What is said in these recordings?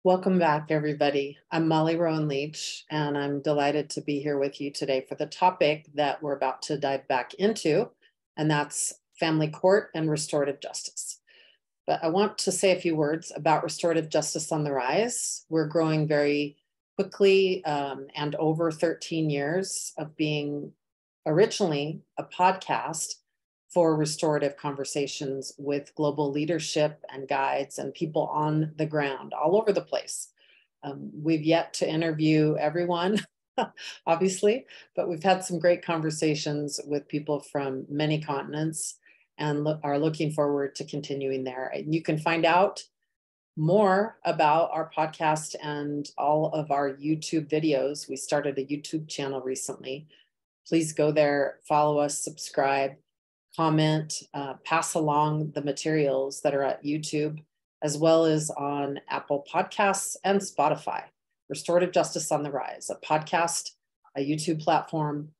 Welcome back, everybody. I'm Molly Leach, and I'm delighted to be here with you today for the topic that we're about to dive back into, and that's family court and restorative justice. But I want to say a few words about restorative justice on the rise. We're growing very quickly, and over 13 years of being originally a podcast for restorative conversations with global leadership and guides and people on the ground all over the place. We've yet to interview everyone, obviously, but we've had some great conversations with people from many continents and are looking forward to continuing there. And you can find out more about our podcast and all of our YouTube videos. We started a YouTube channel recently. Please go there, follow us, subscribe, comment, pass along the materials that are at YouTube, as well as on Apple Podcasts and Spotify. Restorative Justice on the Rise, a podcast, a YouTube platform,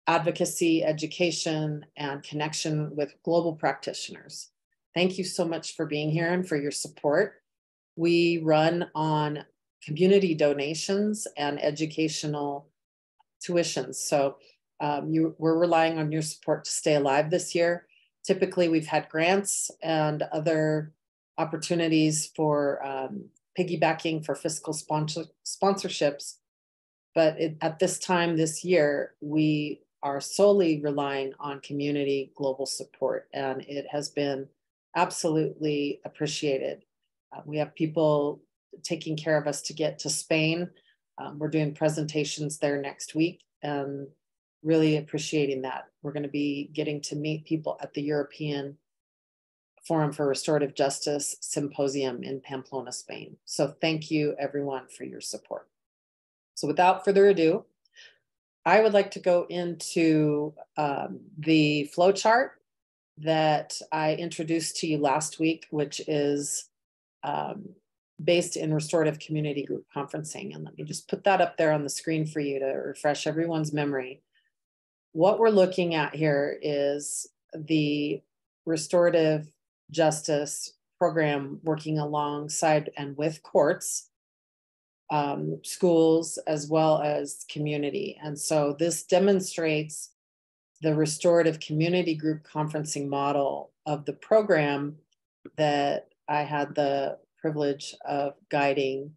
advocacy, education, and connection with global practitioners. Thank you so much for being here and for your support. We run on community donations and educational tuitions. So we're relying on your support to stay alive this year. Typically, we've had grants and other opportunities for piggybacking for fiscal sponsorships. But at this time this year, we are solely relying on community global support, and it has been absolutely appreciated. We have people taking care of us to get to Spain. We're doing presentations there next week, and really appreciating that. We're going to be getting to meet people at the European Forum for Restorative Justice Symposium in Pamplona, Spain. So thank you, everyone, for your support. So without further ado, I would like to go into the flowchart that I introduced to you last week, which is based in restorative community group conferencing. And let me just put that up there on the screen for you to refresh everyone's memory. What we're looking at here is the restorative justice program working alongside and with courts, schools, as well as community. And so this demonstrates the restorative community group conferencing model of the program that I had the privilege of guiding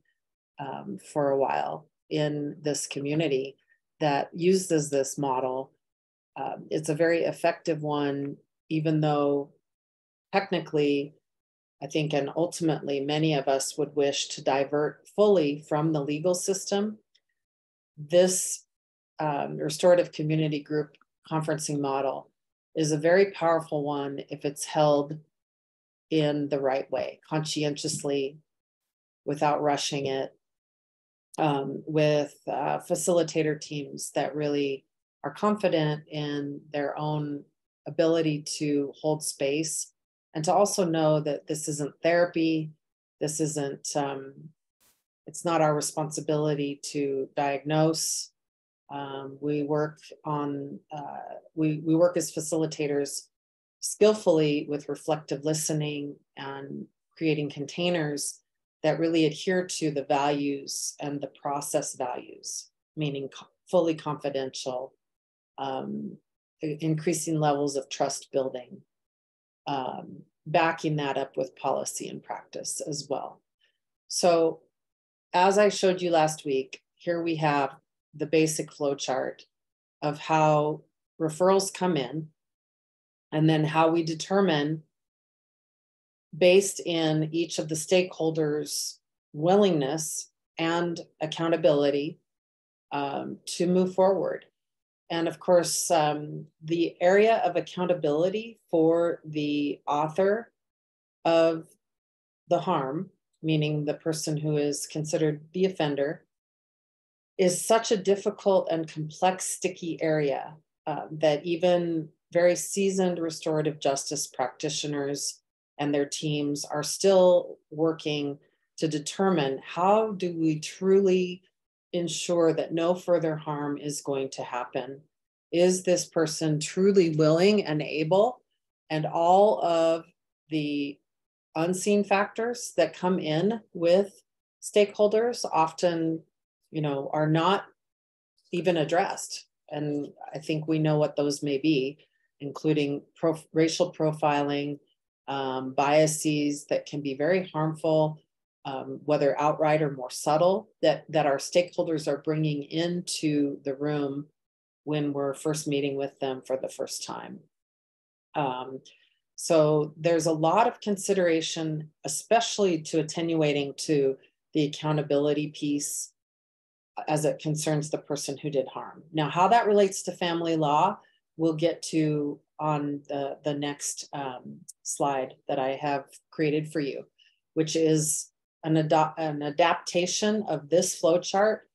for a while in this community that uses this model. It's a very effective one, even though technically, I think, and ultimately, many of us would wish to divert fully from the legal system. This restorative community group conferencing model is a very powerful one if it's held in the right way, conscientiously, without rushing it, with facilitator teams that really are confident in their own ability to hold space, and to also know that this isn't therapy. This isn't, it's not our responsibility to diagnose. We work as facilitators skillfully with reflective listening and creating containers that really adhere to the values and the process values, meaning fully confidential, increasing levels of trust building, backing that up with policy and practice as well. So as I showed you last week, here we have the basic flow chart of how referrals come in, and then how we determine, based in each of the stakeholders' willingness and accountability, to move forward. And of course, the area of accountability for the author of the harm, meaning the person who is considered the offender, is such a difficult and complex, sticky area that even very seasoned restorative justice practitioners and their teams are still working to determine, how do we truly ensure that no further harm is going to happen? Is this person truly willing and able? And all of the unseen factors that come in with stakeholders often, are not even addressed. And I think we know what those may be, including racial profiling, biases that can be very harmful, whether outright or more subtle, that our stakeholders are bringing into the room when we're first meeting with them for the first time. So there's a lot of consideration, especially to attenuating to the accountability piece as it concerns the person who did harm. Now, how that relates to family law, we'll get to on the next slide that I have created for you, which is an adaptation of this flow chart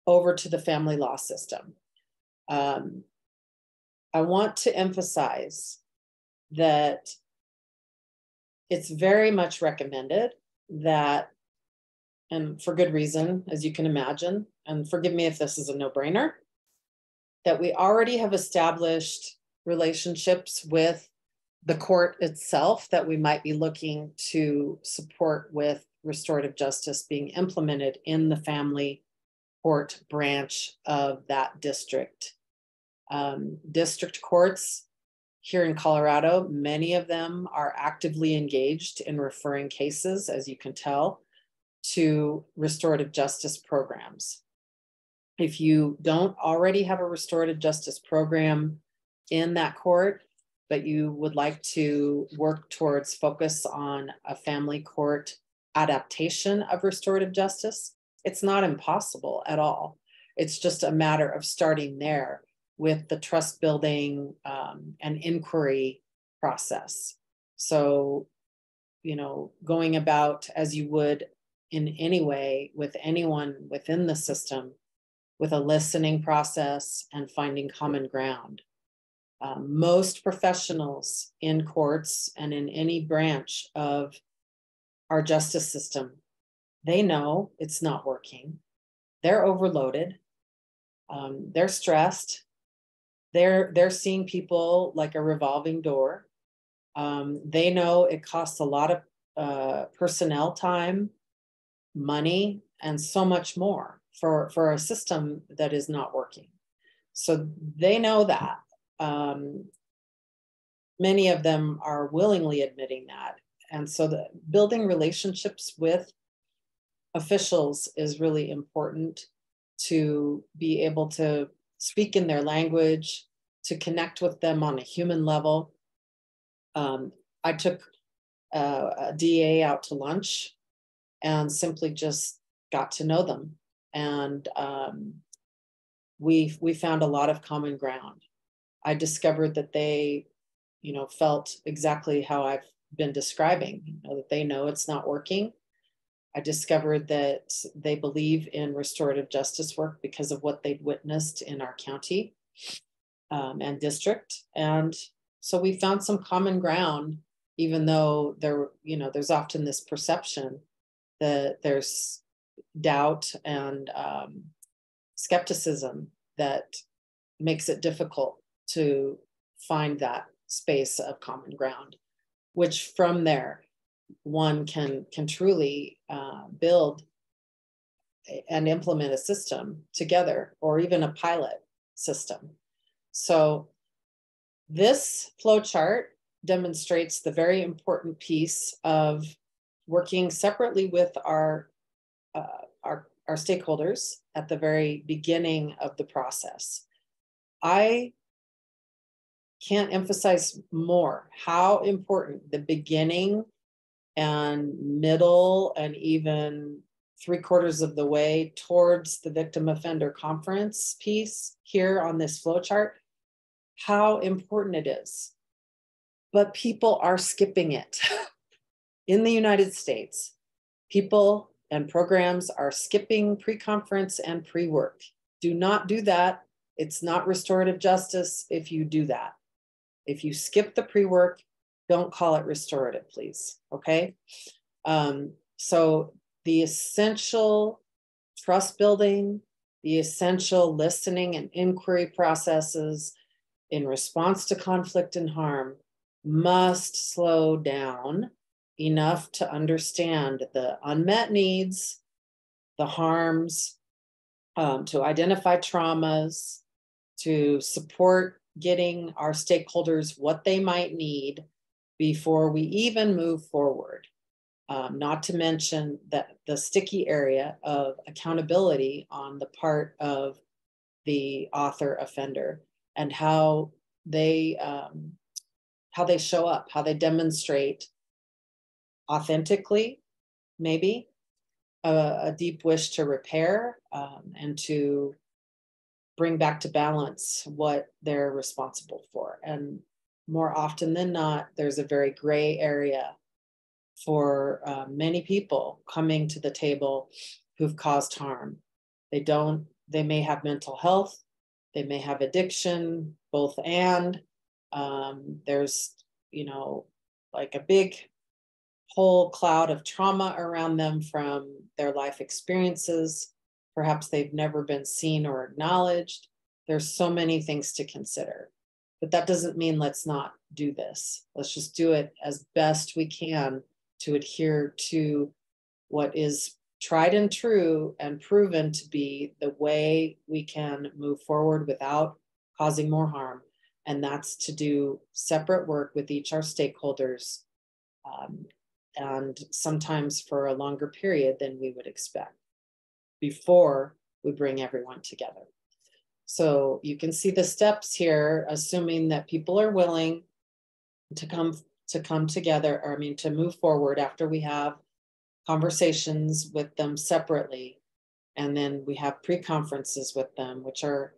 over to the family law system. I want to emphasize that it's very much recommended that, and for good reason, as you can imagine, and forgive me if this is a no-brainer, that we already have established relationships with the court itself that we might be looking to support with restorative justice being implemented in the family court branch of that district. District courts here in Colorado, many of them are actively engaged in referring cases, as you can tell, to restorative justice programs. If you don't already have a restorative justice program in that court, but you would like to work towards focus on a family court adaptation of restorative justice, it's not impossible at all. It's just a matter of starting there with the trust building and inquiry process. So, going about as you would in any way with anyone within the system, with a listening process and finding common ground. Most professionals in courts and in any branch of our justice system, they know it's not working. They're overloaded. They're stressed. They're seeing people like a revolving door. They know it costs a lot of personnel time, money, and so much more for a system that is not working. So they know that. Many of them are willingly admitting that. And so the building relationships with officials is really important, to be able to speak in their language, to connect with them on a human level. I took a DA out to lunch and simply just got to know them. And we found a lot of common ground. I discovered that they, felt exactly how I've been describing, that they know it's not working. I discovered that they believe in restorative justice work because of what they'd witnessed in our county and district. And so we found some common ground, even though there's often this perception that there's doubt and skepticism that makes it difficult to find that space of common ground, which from there one can truly build and implement a system together, or even a pilot system. So this flow chart demonstrates the very important piece of working separately with our stakeholders at the very beginning of the process. I can't emphasize more how important the beginning and middle and even 3/4 of the way towards the victim offender conference piece here on this flow chart, how important it is. But people are skipping it. In the United States, people and programs are skipping pre-conference and pre-work. Do not do that. It's not restorative justice if you do that. If you skip the pre-work, don't call it restorative, please, okay? So the essential trust building, the essential listening and inquiry processes in response to conflict and harm must slow down enough to understand the unmet needs, the harms, to identify traumas, to support getting our stakeholders what they might need before we even move forward. Not to mention that the sticky area of accountability on the part of the author offender, and how they show up, how they demonstrate authentically, maybe a deep wish to repair, and to bring back to balance what they're responsible for. And more often than not, there's a very gray area for many people coming to the table who've caused harm. They may have mental health, they may have addiction, both and. There's, like a big whole cloud of trauma around them from their life experiences. Perhaps they've never been seen or acknowledged. There's so many things to consider. But that doesn't mean let's not do this. Let's just do it as best we can to adhere to what is tried and true and proven to be the way we can move forward without causing more harm. And that's to do separate work with each our stakeholders, and sometimes for a longer period than we would expect before we bring everyone together. So you can see the steps here, assuming that people are willing to come together, or to move forward after we have conversations with them separately. And then we have pre-conferences with them, which are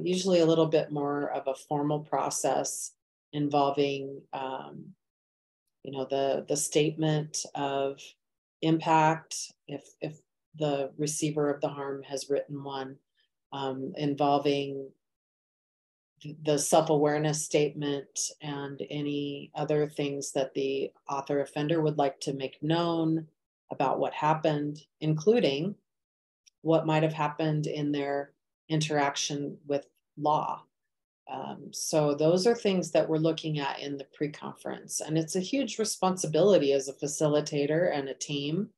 usually a little bit more of a formal process involving the statement of impact, if the receiver of the harm has written one, involving the self-awareness statement and any other things that the author offender would like to make known about what happened, including what might have happened in their interaction with law. So those are things that we're looking at in the pre-conference. And it's a huge responsibility as a facilitator and a team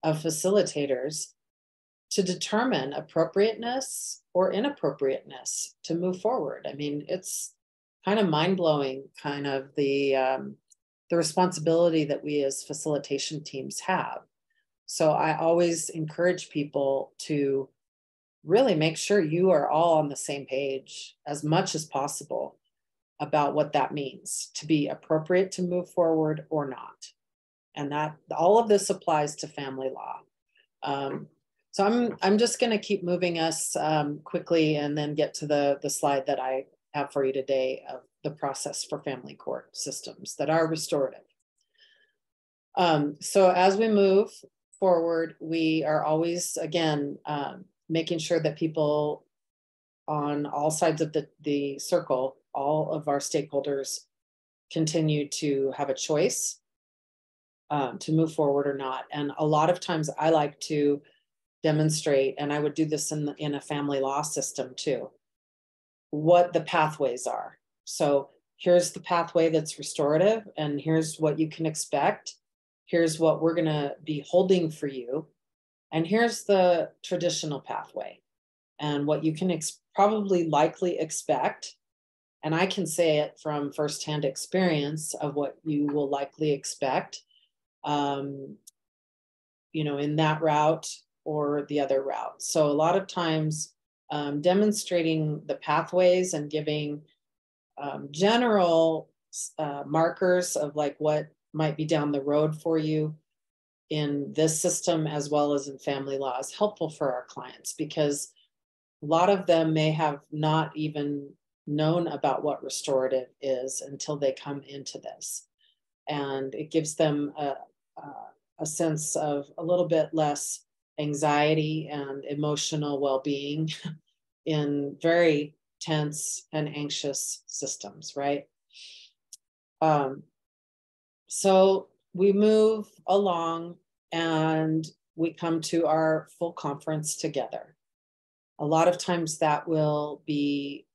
of facilitators to determine appropriateness or inappropriateness to move forward. It's kind of mind-blowing, kind of the responsibility that we as facilitation teams have. So I always encourage people to really make sure you are all on the same page as much as possible about what that means to be appropriate to move forward or not. And that all of this applies to family law. So I'm just going to keep moving us quickly and then get to the slide that I have for you today of the process for family court systems that are restorative. So as we move forward, we are always, again, making sure that people on all sides of the circle, all of our stakeholders, continue to have a choice to move forward or not. And a lot of times I like to demonstrate, and I would do this in a family law system too, what the pathways are. So here's the pathway that's restorative, and here's what you can expect. Here's what we're going to be holding for you. And here's the traditional pathway and what you can probably likely expect. And I can say it from firsthand experience of what you will likely expect, in that route or the other route. So a lot of times demonstrating the pathways and giving general markers of like what might be down the road for you in this system as well as in family law is helpful for our clients, because a lot of them may have not even known about what restorative is until they come into this. And it gives them a sense of a little bit less anxiety and emotional well-being in very tense and anxious systems, right? So we move along and we come to our full conference together. A lot of times that will be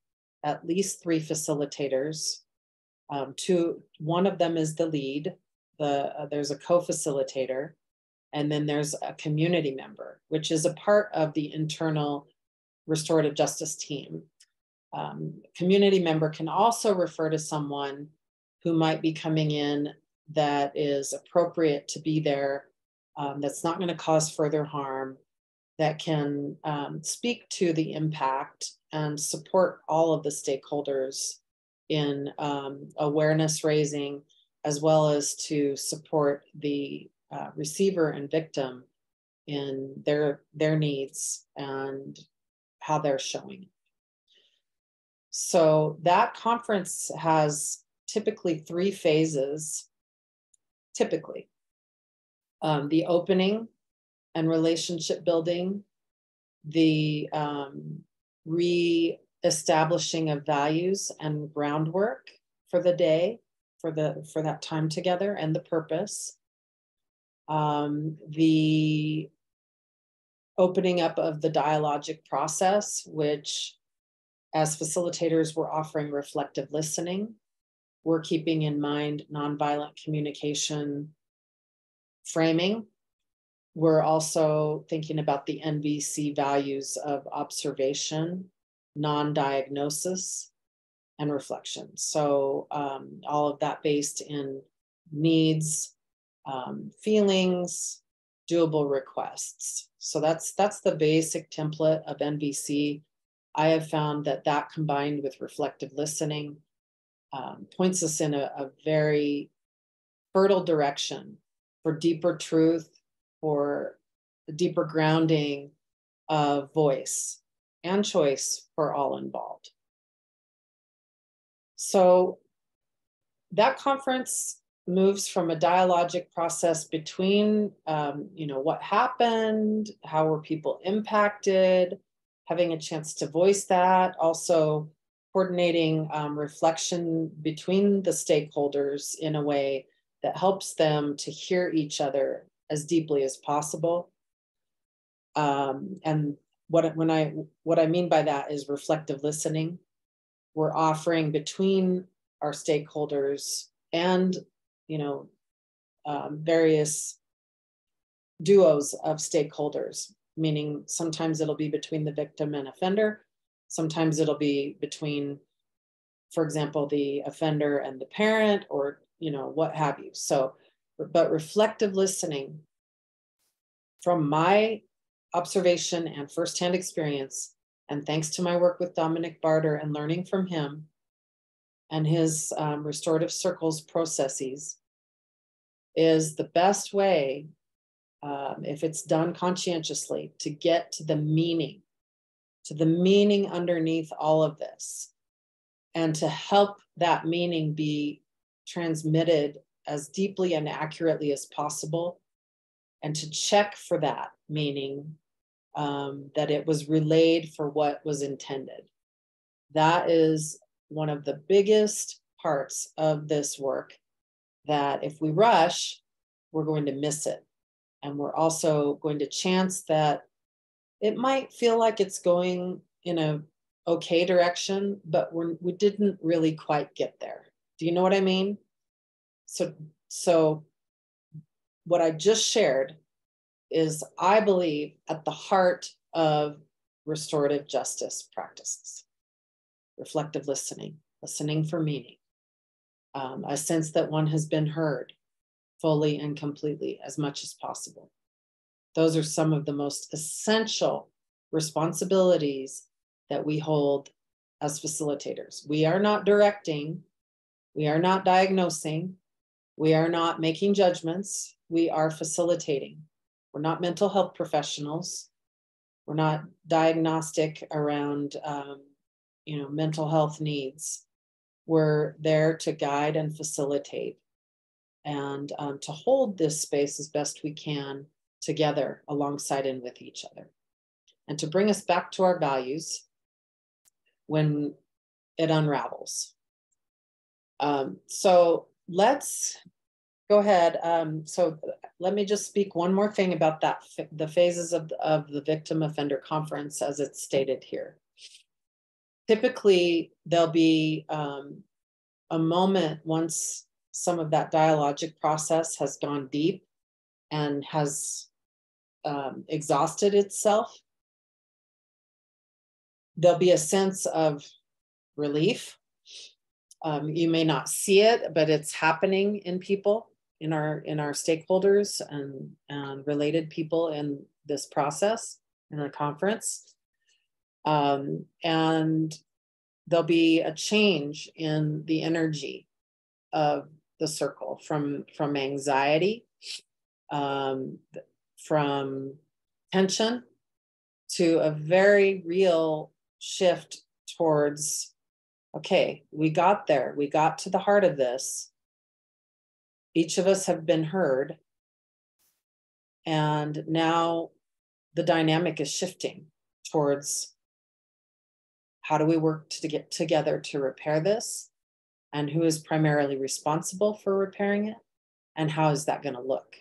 at least 3 facilitators. One of them is the lead, there's a co-facilitator, and then there's a community member, which is a part of the internal restorative justice team. Community member can also refer to someone who might be coming in that is appropriate to be there, that's not going to cause further harm, that can speak to the impact and support all of the stakeholders in awareness raising, as well as to support the receiver and victim in their needs and how they're showing. So that conference has typically 3 phases, typically. The opening and relationship building, the re-establishing of values and groundwork for the day, for that time together, and the purpose. The opening up of the dialogic process, which as facilitators, we're offering reflective listening. We're keeping in mind nonviolent communication framing. We're also thinking about the NVC values of observation, non-diagnosis, and reflection. So all of that based in needs, feelings, doable requests. So that's the basic template of NVC. I have found that combined with reflective listening points us in a very fertile direction for deeper truth, for the deeper grounding of voice and choice for all involved. So that conference moves from a dialogic process between, what happened, how were people impacted, having a chance to voice that, also coordinating reflection between the stakeholders in a way that helps them to hear each other as deeply as possible. And what I mean by that is reflective listening. We're offering between our stakeholders and various duos of stakeholders, meaning sometimes it'll be between the victim and offender. Sometimes it'll be between, for example, the offender and the parent, or, what have you. So, but reflective listening, from my observation and firsthand experience, and thanks to my work with Dominic Barter and learning from him and his restorative circles processes, is the best way, if it's done conscientiously, to get to the meaning underneath all of this, and to help that meaning be transmitted as deeply and accurately as possible, and to check for that meaning, that it was relayed for what was intended. That is one of the biggest parts of this work, that if we rush, we're going to miss it. And we're also going to chance that it might feel like it's going in a okay direction, but we didn't really quite get there. Do you know what I mean? So what I just shared is, I believe, at the heart of restorative justice practices. Reflective listening for meaning, a sense that one has been heard fully and completely as much as possible. Those are some of the most essential responsibilities that we hold as facilitators. We are not directing, we are not diagnosing, we are not making judgments, we are facilitating. We're not mental health professionals. We're not diagnostic around mental health needs. We're there to guide and facilitate, and to hold this space as best we can together, alongside and with each other, and to bring us back to our values when it unravels. So let's go ahead. So let me just speak one more thing about that, the phases of the victim offender conference as it's stated here. Typically, there'll be a moment once some of that dialogic process has gone deep and has exhausted itself, there'll be a sense of relief. You may not see it, but it's happening in people, in our stakeholders and related people in this process, in the conference. And there'll be a change in the energy of the circle from anxiety, from tension, to a very real shift towards, okay, we got there. We got to the heart of this. Each of us have been heard. And now the dynamic is shifting towards, how do we work to get together to repair this? And who is primarily responsible for repairing it? And how is that going to look?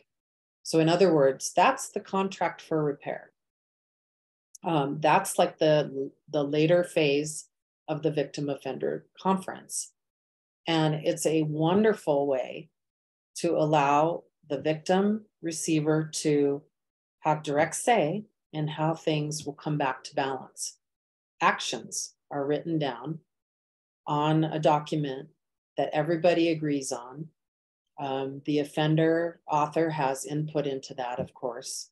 So in other words, that's the contract for repair. That's like the later phase of the victim offender conference. And it's a wonderful way to allow the victim receiver to have direct say in how things will come back to balance. Actions are written down on a document that everybody agrees on. The offender author has input into that, of course.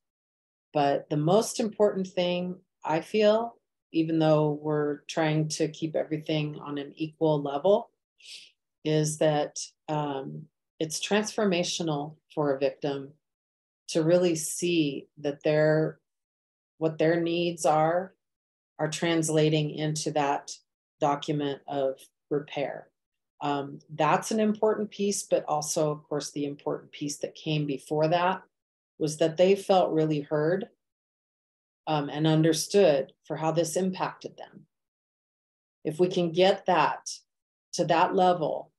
But the most important thing, I feel, even though we're trying to keep everything on an equal level, is that it's transformational for a victim to really see that what their needs are translating into that document of repair. That's an important piece, but also, of course, the important piece that came before that was that they felt really heard and understood for how this impacted them. If we can get that to that level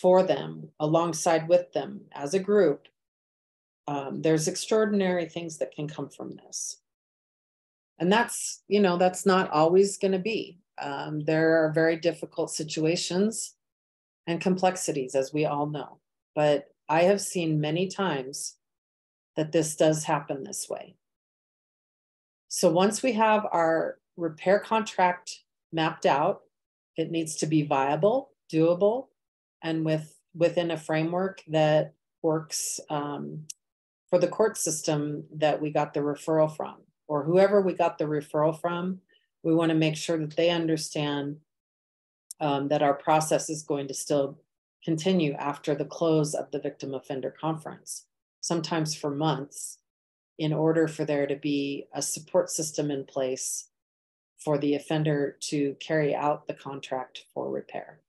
for them, alongside with them as a group, there's extraordinary things that can come from this. And that's not always going to be. There are very difficult situations and complexities, as we all know. But I have seen many times that this does happen this way. So once we have our repair contract mapped out, it needs to be viable, doable, and within a framework that works for the court system that we got the referral from, or whoever we got the referral from. We want to make sure that they understand that our process is going to still continue after the close of the victim offender conference, sometimes for months, in order for there to be a support system in place for the offender to carry out the contract for repair.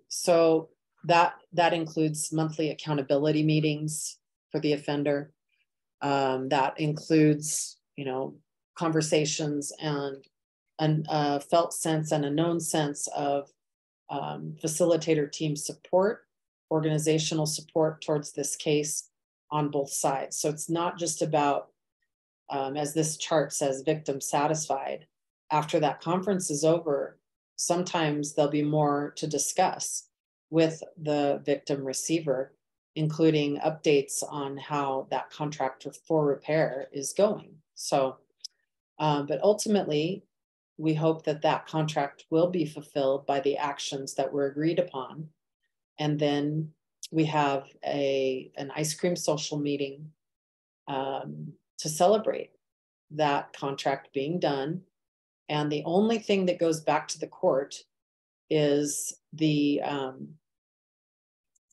So that includes monthly accountability meetings for the offender. That includes, conversations and a felt sense and a known sense of facilitator team support, organizational support towards this case on both sides. So it's not just about, as this chart says, victim satisfied. After that conference is over, sometimes there'll be more to discuss with the victim receiver, including updates on how that contract for repair is going. So, but ultimately, we hope that that contract will be fulfilled by the actions that were agreed upon. And then we have an ice cream social meeting to celebrate that contract being done. And the only thing that goes back to the court is the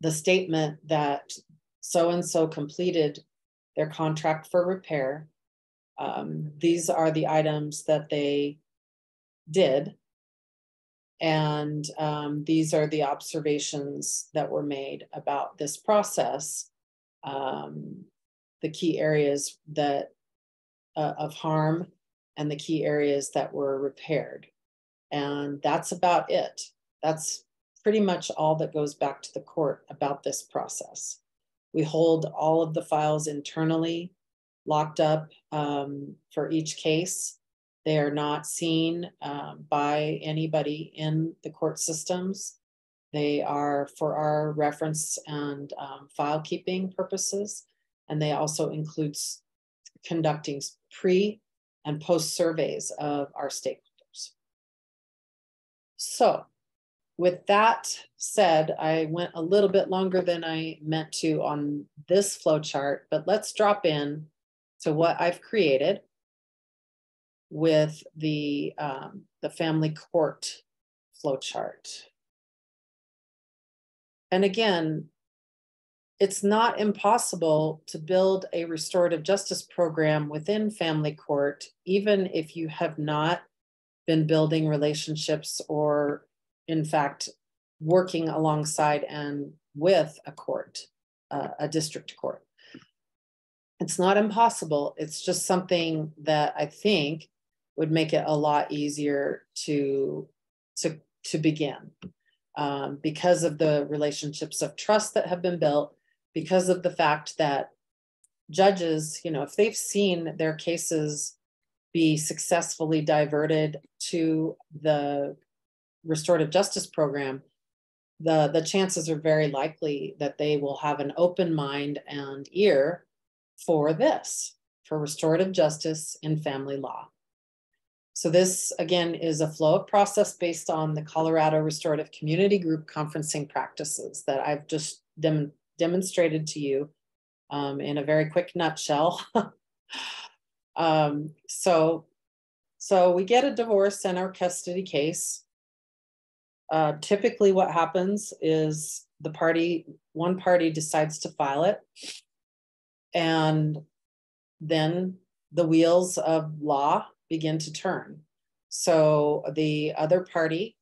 statement that so-and-so completed their contract for repair. These are the items that they did. And these are the observations that were made about this process, the key areas that of harm and the key areas that were repaired. And that's about it. That's pretty much all that goes back to the court about this process. We hold all of the files internally, locked up for each case. They are not seen by anybody in the court systems. They are for our reference and file keeping purposes. And they also include conducting pre and post surveys of our stakeholders. So with that said, I went a little bit longer than I meant to on this flow chart, but let's drop in to what I've created with the family court flow chart. And again, it's not impossible to build a restorative justice program within family court, even if you have not been building relationships or, in fact, working alongside and with a court, a district court. It's not impossible. It's just something that I think would make it a lot easier to begin. Because of the relationships of trust that have been built, because of the fact that judges, if they've seen their cases be successfully diverted to the restorative justice program, the chances are very likely that they will have an open mind and ear for this, for restorative justice in family law. So this, again, is a flow of process based on the Colorado Restorative Community Group conferencing practices that I've just demonstrated to you in a very quick nutshell. So we get a divorce in our custody case. Typically what happens is one party decides to file it, and then the wheels of law begin to turn. So the other party,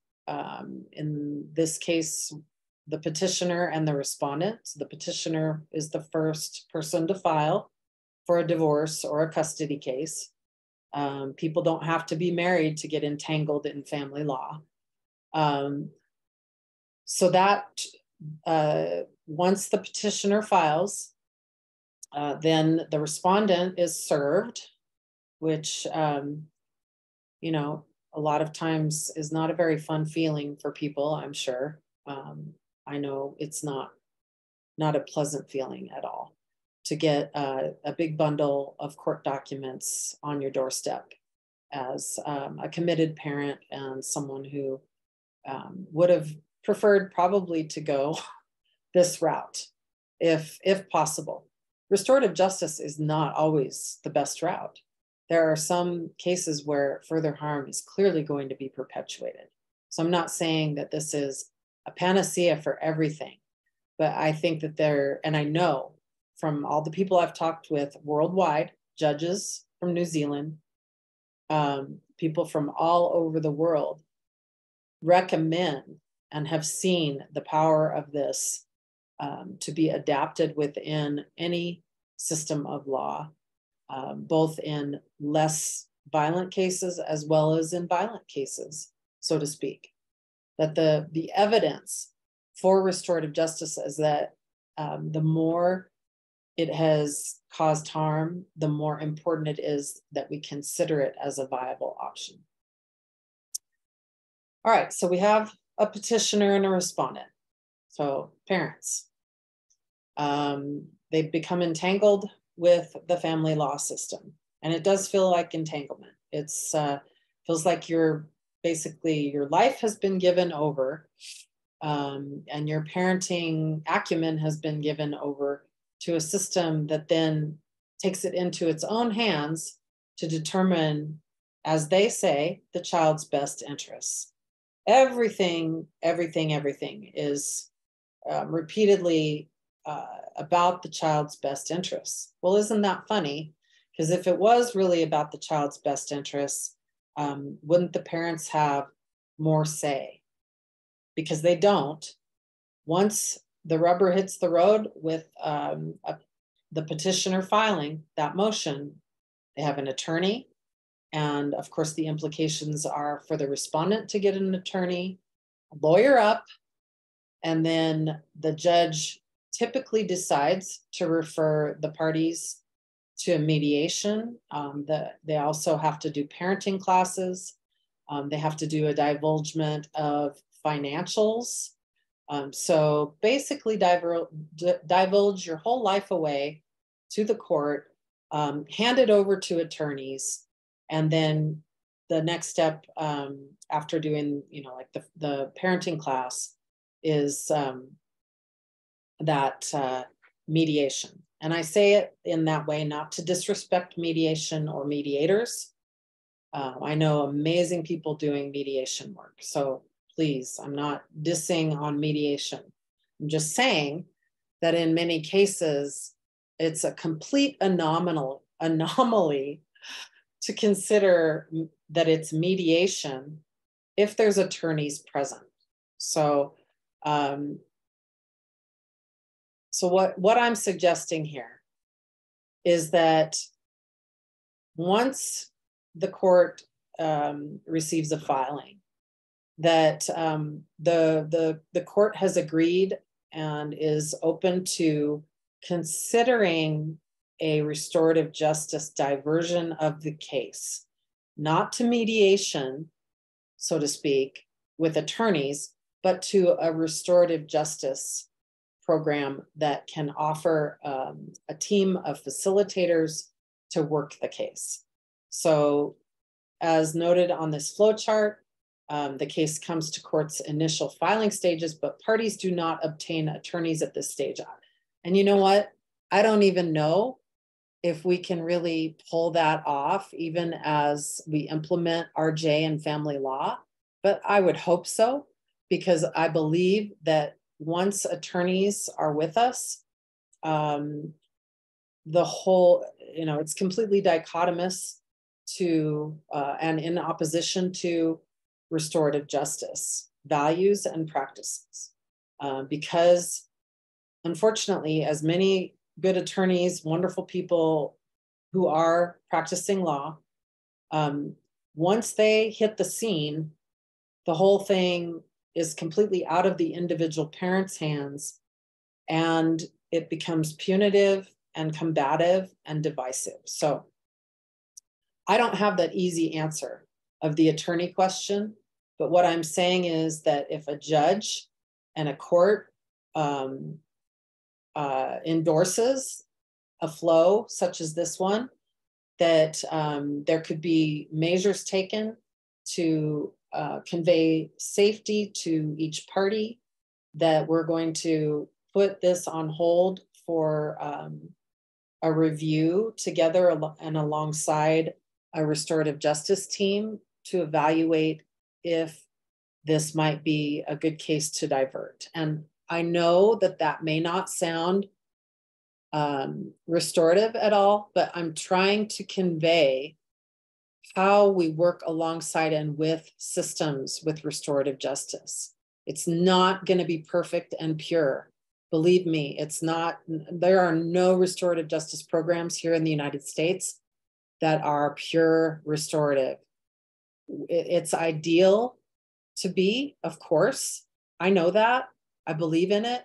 in this case, the petitioner and the respondent. So the petitioner is the first person to file for a divorce or a custody case. People don't have to be married to get entangled in family law. So that once the petitioner files, then the respondent is served, which, a lot of times is not a very fun feeling for people, I'm sure. I know it's not a pleasant feeling at all to get a big bundle of court documents on your doorstep as a committed parent and someone who would have preferred probably to go this route if possible. Restorative justice is not always the best route. There are some cases where further harm is clearly going to be perpetuated. So I'm not saying that this is a panacea for everything, but I think that and I know from all the people I've talked with worldwide, judges from New Zealand, people from all over the world recommend and have seen the power of this to be adapted within any system of law, both in less violent cases as well as in violent cases, so to speak. That the evidence for restorative justice is that the more it has caused harm, the more important it is that we consider it as a viable option. All right, so we have a petitioner and a respondent. So parents, they've become entangled with the family law system. And it does feel like entanglement. It's feels like basically your life has been given over, and your parenting acumen has been given over to a system that then takes it into its own hands to determine, as they say, the child's best interests. Everything is repeatedly about the child's best interests. Well, isn't that funny? Because if it was really about the child's best interests, wouldn't the parents have more say? Because they don't. Once the rubber hits the road with the petitioner filing that motion, they have an attorney. And of course, the implications are for the respondent to get an attorney, a lawyer up, and then the judge typically decides to refer the parties to mediation. They also have to do parenting classes. They have to do a divulgement of financials. So basically divulge your whole life away to the court, hand it over to attorneys, and then the next step after doing, like the parenting class is that mediation. And I say it in that way, not to disrespect mediation or mediators. I know amazing people doing mediation work. So please, I'm not dissing on mediation. I'm just saying that in many cases, it's a complete anomaly to consider that it's mediation if there's attorneys present. So, what I'm suggesting here is that once the court receives a filing, that the court has agreed and is open to considering a restorative justice diversion of the case, not to mediation, so to speak, with attorneys, but to a restorative justice program that can offer a team of facilitators to work the case. So as noted on this flow chart, the case comes to court's initial filing stages, but parties do not obtain attorneys at this stage. And you know what? I don't even know if we can really pull that off, even as we implement RJ and family law, but I would hope so, because I believe that once attorneys are with us, the whole, it's completely dichotomous to and in opposition to restorative justice values and practices, because unfortunately, as many good attorneys, wonderful people who are practicing law, once they hit the scene, the whole thing is completely out of the individual parent's hands, and it becomes punitive and combative and divisive. So I don't have that easy answer of the attorney question, but what I'm saying is that if a judge and a court endorses a flow such as this one, that there could be measures taken to convey safety to each party, that we're going to put this on hold for a review together and alongside a restorative justice team to evaluate if this might be a good case to divert. And I know that that may not sound restorative at all, but I'm trying to convey how we work alongside and with systems with restorative justice. It's not going to be perfect and pure. Believe me, it's not. There are no restorative justice programs here in the United States that are pure restorative. It's ideal to be, of course. I know that. I believe in it.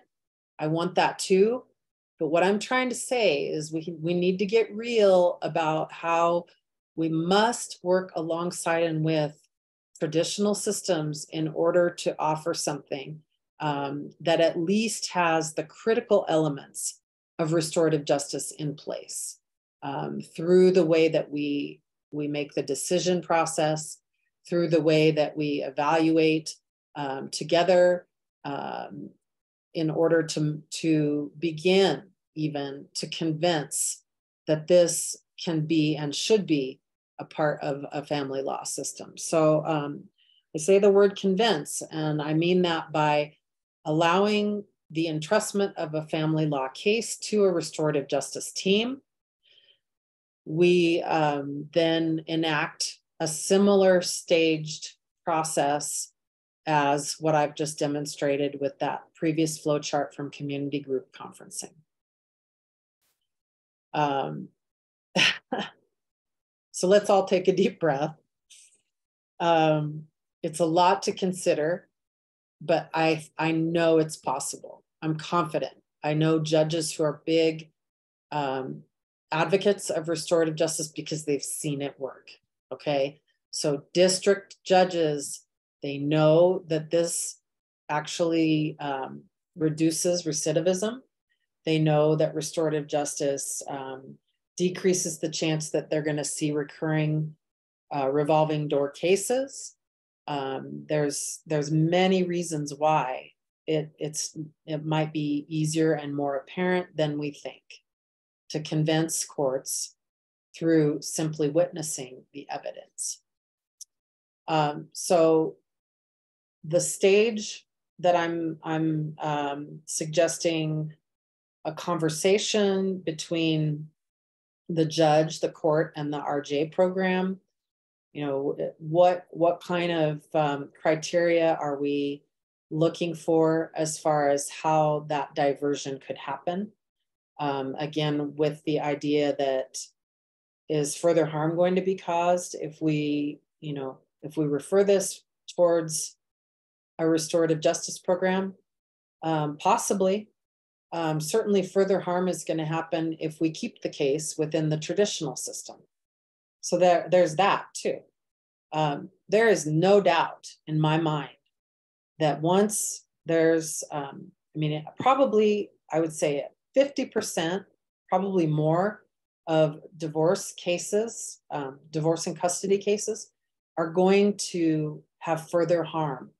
I want that too. But what I'm trying to say is we need to get real about how we must work alongside and with traditional systems in order to offer something that at least has the critical elements of restorative justice in place, through the way that we make the decision process, through the way that we evaluate together, in order to begin even to convince that this can be and should be a part of a family law system. So I say the word convince, and I mean that by allowing the entrustment of a family law case to a restorative justice team. We then enact a similar staged process as what I've just demonstrated with that previous flow chart from community group conferencing. So let's all take a deep breath. It's a lot to consider, but I know it's possible. I'm confident. I know judges who are big advocates of restorative justice because they've seen it work, okay? So district judges, they know that this actually reduces recidivism. They know that restorative justice decreases the chance that they're going to see recurring revolving door cases. There's many reasons why it might be easier and more apparent than we think to convince courts through simply witnessing the evidence. So the stage that I'm suggesting a conversation between the judge, the court, and the RJ program. You know, what kind of criteria are we looking for as far as how that diversion could happen? Again, with the idea that is further harm going to be caused if we refer this towards a restorative justice program? Possibly. Certainly further harm is going to happen if we keep the case within the traditional system. So there's that too. There is no doubt in my mind that once there's, probably, I would say 50%, probably more of divorce cases, divorce and custody cases are going to have further harm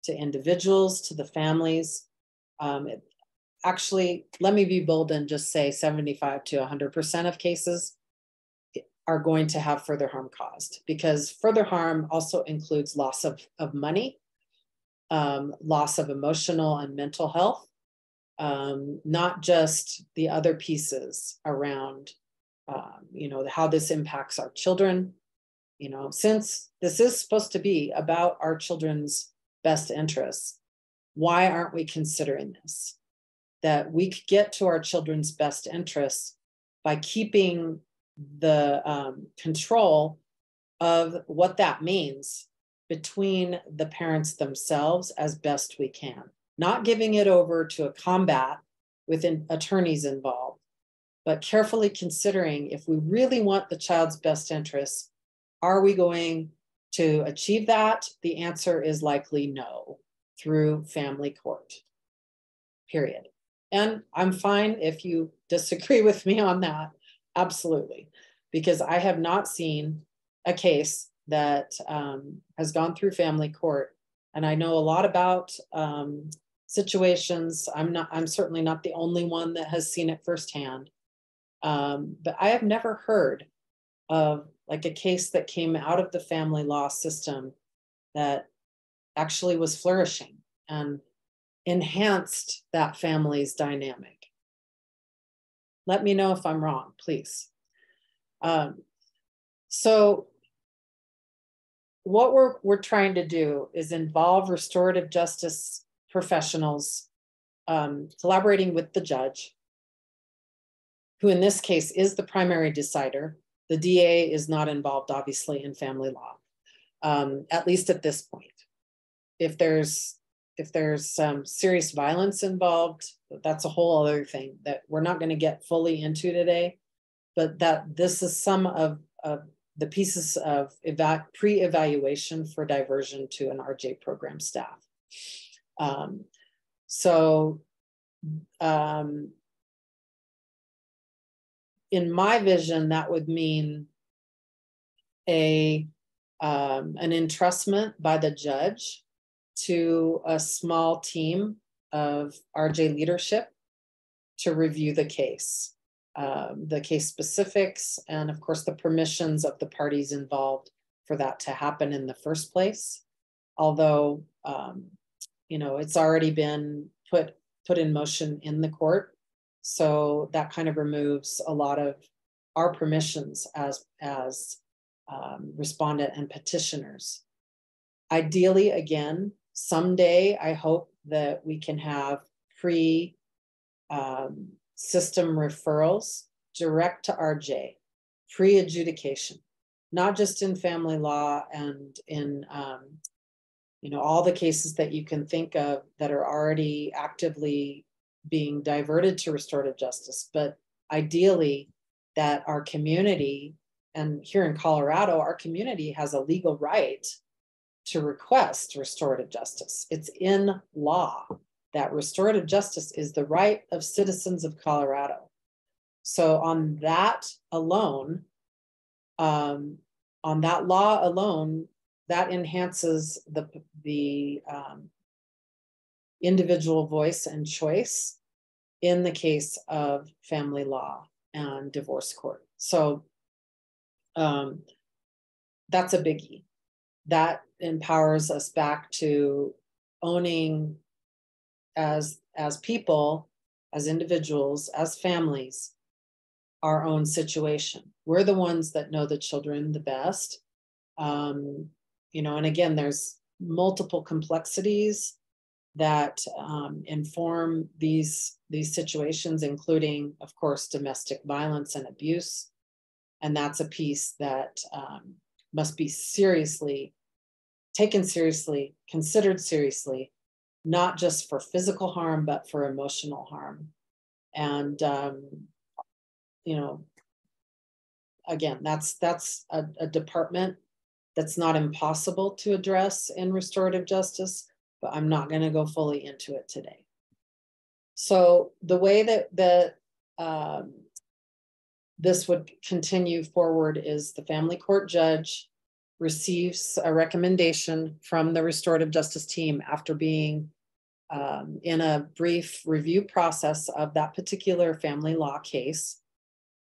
to individuals, to the families. Actually, let me be bold and just say 75 to 100% of cases are going to have further harm caused, because further harm also includes loss of money, loss of emotional and mental health, not just the other pieces around, how this impacts our children. Since this is supposed to be about our children's best interests, why aren't we considering this? That we could get to our children's best interests by keeping the control of what that means between the parents themselves as best we can, not giving it over to a combat with attorneys involved, but carefully considering if we really want the child's best interests, are we going to achieve that? The answer is likely no, through family court, period. And I'm fine if you disagree with me on that, absolutely, because I have not seen a case that has gone through family court. And I know a lot about situations. I'm certainly not the only one that has seen it firsthand. But I have never heard of like a case that came out of the family law system that actually was flourishing and enhanced that family's dynamic. Let me know if I'm wrong, please. So what we're trying to do is involve restorative justice professionals collaborating with the judge, who in this case is the primary decider. The DA is not involved, obviously, in family law, at least at this point. If there's serious violence involved, that's a whole other thing that we're not going to get fully into today. But that this is some of the pieces of pre-evaluation for diversion to an RJ program staff. In my vision, that would mean an entrustment by the judge to a small team of RJ leadership to review the case specifics, and of course the permissions of the parties involved for that to happen in the first place. Although, it's already been put in motion in the court. So that kind of removes a lot of our permissions as respondent and petitioners. Ideally, again, someday, I hope that we can have system referrals direct to RJ, pre-adjudication, not just in family law and in all the cases that you can think of that are already actively being diverted to restorative justice, but ideally that our community, and here in Colorado, our community has a legal right to request restorative justice. It's in law that restorative justice is the right of citizens of Colorado. So on that alone, on that law alone, that enhances the individual voice and choice in the case of family law and divorce court. So that's a biggie. That empowers us back to owning as people, as individuals, as families, our own situation. We're the ones that know the children the best. You know, and again, there's multiple complexities that inform these situations, including, of course, domestic violence and abuse. And that's a piece that must be seriously taken seriously, considered seriously, not just for physical harm, but for emotional harm. And, you know, again, that's a department that's not impossible to address in restorative justice, but I'm not going to go fully into it today. So the way that this would continue forward is the family court judge receives a recommendation from the restorative justice team after being in a brief review process of that particular family law case.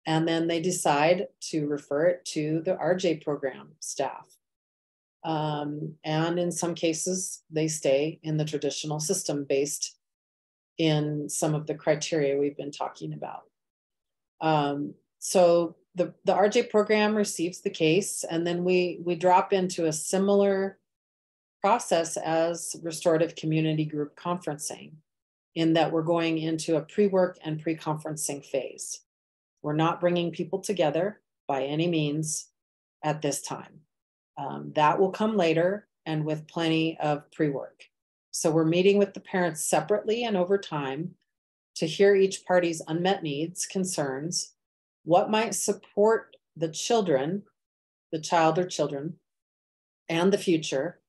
And then they decide to refer it to the RJ program staff. And in some cases, they stay in the traditional system based in some of the criteria we've been talking about. So the RJ program receives the case, and then we drop into a similar process as restorative community group conferencing, in that we're going into a pre-work and pre-conferencing phase. We're not bringing people together by any means at this time. That will come later and with plenty of pre-work. So we're meeting with the parents separately and over time to hear each party's unmet needs, concerns, what might support the children, the child or children, and the future,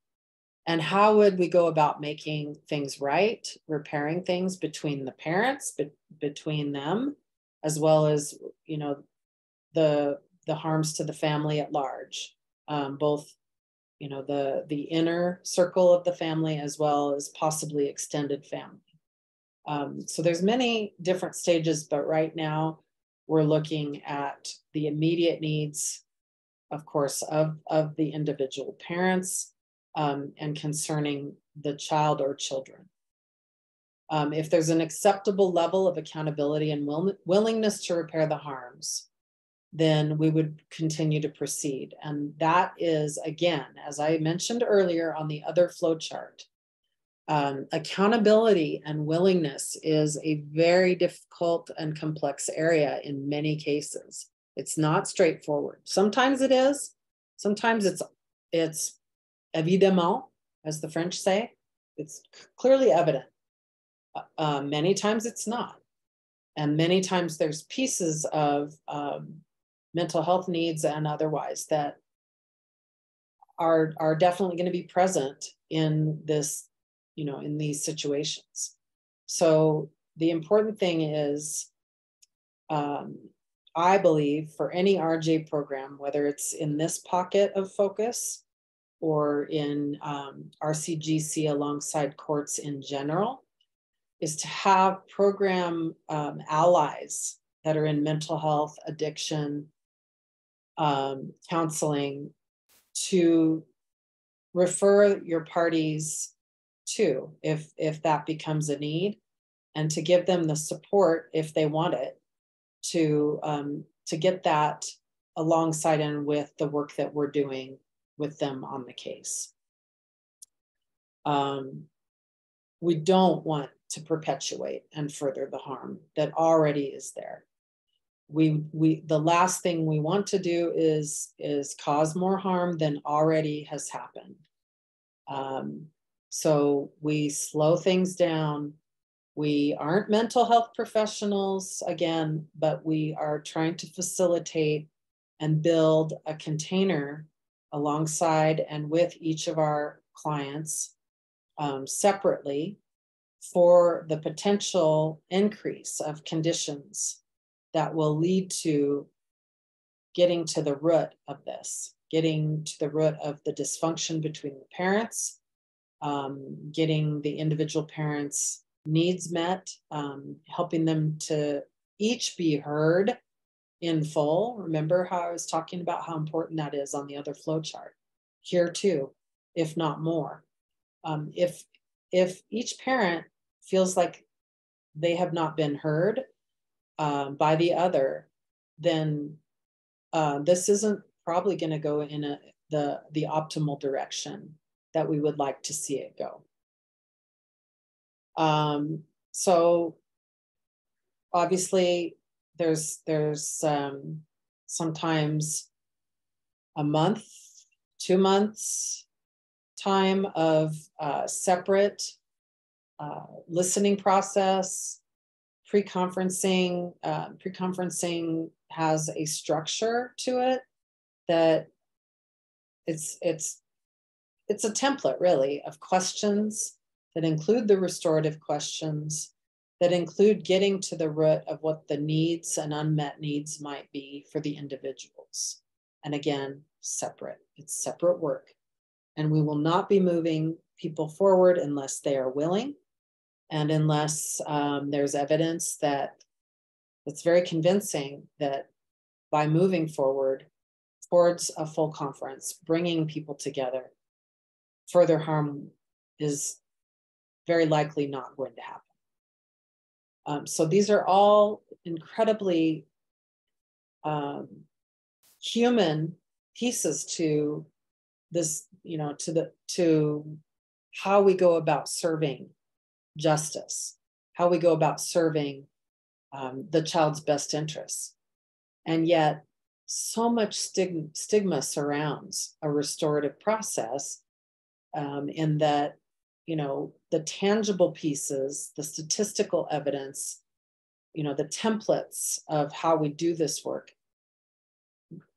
and how would we go about making things right, repairing things between the parents, between them, as well as, you know, the harms to the family at large, both, you know, the inner circle of the family as well as possibly extended family. So there's many different stages, but right now we're looking at the immediate needs, of course, of the individual parents, and concerning the child or children. If there's an acceptable level of accountability and willingness to repair the harms, then we would continue to proceed. And that is, again, as I mentioned earlier on the other flow chart, accountability and willingness is a very difficult and complex area in many cases. It's not straightforward. Sometimes it is. Sometimes it's évidemment, as the French say. It's clearly evident. Many times it's not. And many times there's pieces of mental health needs and otherwise that are definitely going to be present in this, you know, in these situations. So the important thing is, I believe for any RJ program, whether it's in this pocket of focus or in RCGC alongside courts in general, is to have program allies that are in mental health, addiction, counseling, to refer your parties to if that becomes a need, and to give them the support if they want it to get that alongside and with the work that we're doing with them on the case. We don't want to perpetuate and further the harm that already is there. The last thing we want to do is cause more harm than already has happened. So we slow things down. We aren't mental health professionals, again, but we are trying to facilitate and build a container alongside and with each of our clients separately for the potential increase of conditions that will lead to getting to the root of this, getting to the root of the dysfunction between the parents, getting the individual parents' needs met, helping them to each be heard in full. Remember how I was talking about how important that is on the other flow chart. Here too, if not more. If each parent feels like they have not been heard by the other, then this isn't probably going to go in the optimal direction that we would like to see it go. So obviously there's sometimes a month, 2 months time of separate listening process, pre-conferencing. Pre-conferencing has a structure to it that it's a template really of questions that include the restorative questions, that include getting to the root of what the needs and unmet needs might be for the individuals. And again, separate. It's separate work. And we will not be moving people forward unless they are willing and unless there's evidence that it's very convincing that by moving forward towards a full conference, bringing people together, further harm is very likely not going to happen. So these are all incredibly human pieces to this, to how we go about serving justice, how we go about serving the child's best interests. And yet so much stigma surrounds a restorative process in that, the tangible pieces, the statistical evidence, the templates of how we do this work,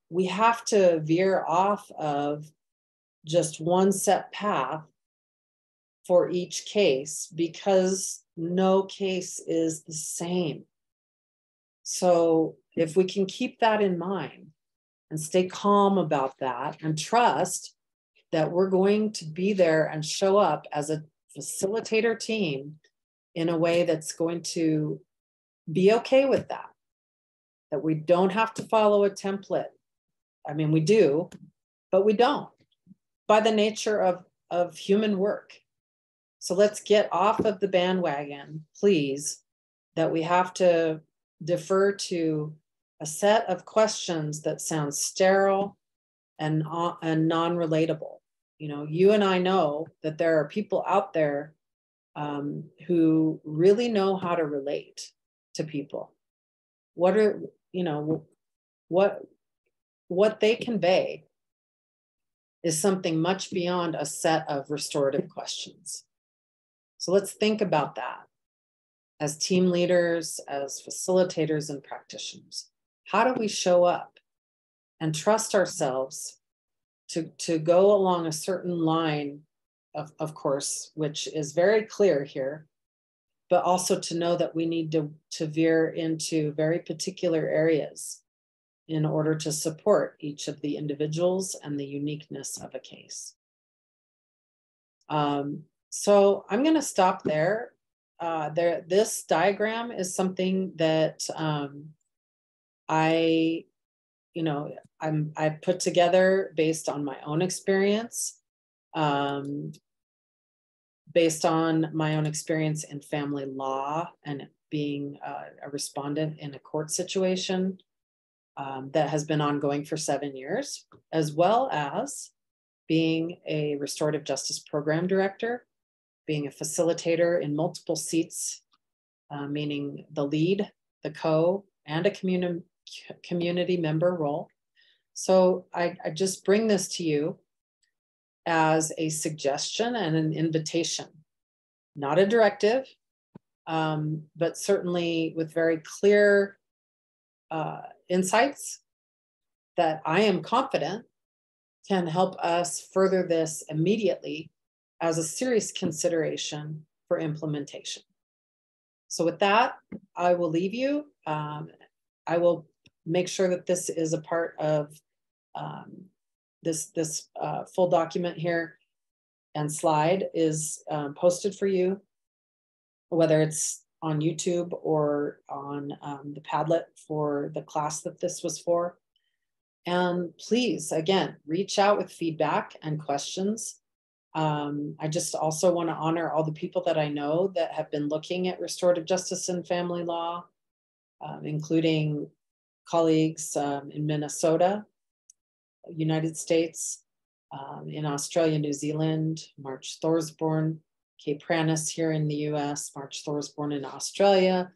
we have to veer off of just one set path for each case because no case is the same. So if we can keep that in mind and stay calm about that and trust that we're going to be there and show up as a facilitator team in a way that's going to be okay with that we don't have to follow a template. I mean, we do, but we don't by the nature of human work. So let's get off of the bandwagon, please, that we have to defer to a set of questions that sound sterile and non-relatable. You and I know that there are people out there who really know how to relate to people. What they convey is something much beyond a set of restorative questions. So let's think about that as team leaders, as facilitators and practitioners. How do we show up and trust ourselves to go along a certain line, of course, which is very clear here, but also to know that we need to veer into very particular areas in order to support each of the individuals and the uniqueness of a case. So I'm going to stop there. This diagram is something that I put together based on my own experience, based on my own experience in family law and being a respondent in a court situation that has been ongoing for 7 years, as well as being a restorative justice program director, being a facilitator in multiple seats, meaning the lead, the co, and a community member role. So I just bring this to you as a suggestion and an invitation, not a directive, but certainly with very clear insights that I am confident can help us further this immediately as a serious consideration for implementation. So with that, I will leave you. I will make sure that this is a part of this full document here, and slide is posted for you, whether it's on YouTube or on the Padlet for the class that this was for. And please, again, reach out with feedback and questions. I just also want to honor all the people that I know that have been looking at restorative justice and family law, including colleagues in Minnesota, United States, in Australia, New Zealand, March Thorsborn, Kay Pranis here in the US, March Thorsborn in Australia,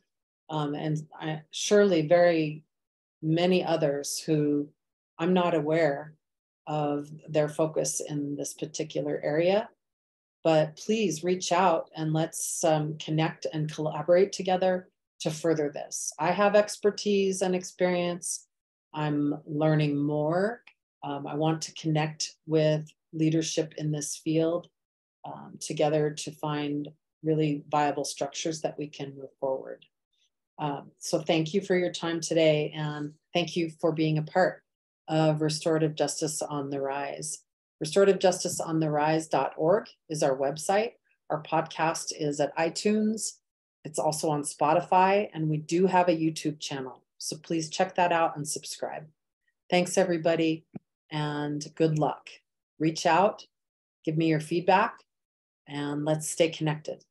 and surely very many others who I'm not aware of their focus in this particular area. But please reach out and let's connect and collaborate together to further this. I have expertise and experience. I'm learning more. I want to connect with leadership in this field together to find really viable structures that we can move forward. So thank you for your time today, and thank you for being a part of Restorative Justice on the Rise. RestorativeJusticeOnTheRise.org is our website. Our podcast is at iTunes. It's also on Spotify, and we do have a YouTube channel. So please check that out and subscribe. Thanks, everybody, and good luck. Reach out, give me your feedback, and let's stay connected.